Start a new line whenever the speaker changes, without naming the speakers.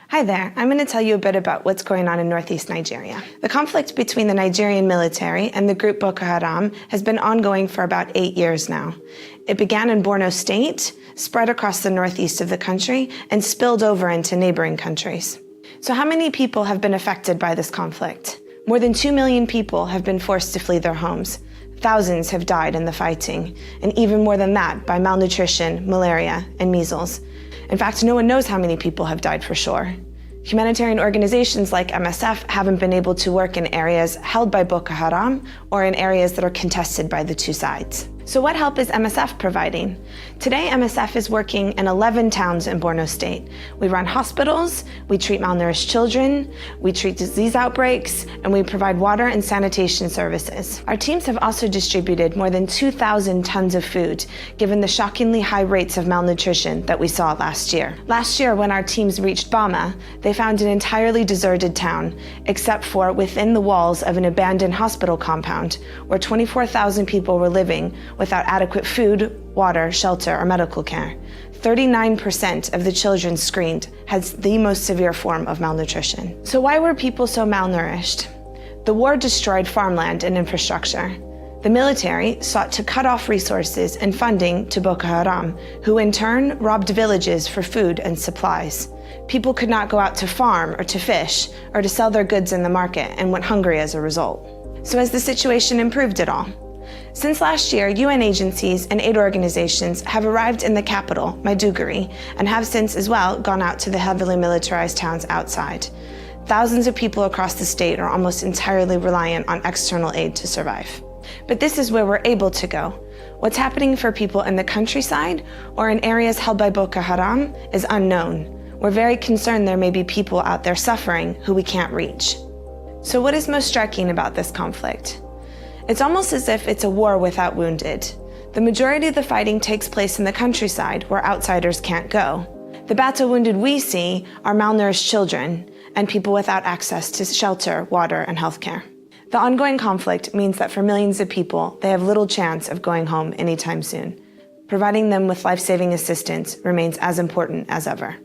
Hi there, I'm going to tell you a bit about what's going on in northeast Nigeria. The conflict between the Nigerian military and the group Boko Haram has been ongoing for about 8 years now. It began in Borno State, spread across the northeast of the country, and spilled over into neighboring countries. So how many people have been affected by this conflict? More than 2 million people have been forced to flee their homes. Thousands have died in the fighting, and even more than that by malnutrition, malaria, and measles. In fact, no one knows how many people have died for sure. Humanitarian organizations like MSF haven't been able to work in areas held by Boko Haram or in areas that are contested by the two sides. So what help is MSF providing? Today, MSF is working in 11 towns in Borno State. We run hospitals, we treat malnourished children, we treat disease outbreaks, and we provide water and sanitation services. Our teams have also distributed more than 2,000 tons of food, given the shockingly high rates of malnutrition that we saw last year. Last year, when our teams reached Bama, they found an entirely deserted town, except for within the walls of an abandoned hospital compound, where 24,000 people were living without adequate food, water, shelter, or medical care. 39% of the children screened had the most severe form of malnutrition. So why were people so malnourished? The war destroyed farmland and infrastructure. The military sought to cut off resources and funding to Boko Haram, who in turn robbed villages for food and supplies. People could not go out to farm or to fish or to sell their goods in the market and went hungry as a result. So has the situation improved at all? Since last year, UN agencies and aid organizations have arrived in the capital, Maiduguri, and have since as well gone out to the heavily militarized towns outside. Thousands of people across the state are almost entirely reliant on external aid to survive. But this is where we're able to go. What's happening for people in the countryside or in areas held by Boko Haram is unknown. We're very concerned there may be people out there suffering who we can't reach. So what is most striking about this conflict? It's almost as if it's a war without wounded. The majority of the fighting takes place in the countryside where outsiders can't go. The battle wounded we see are malnourished children and people without access to shelter, water, and healthcare. The ongoing conflict means that for millions of people, they have little chance of going home anytime soon. Providing them with life-saving assistance remains as important as ever.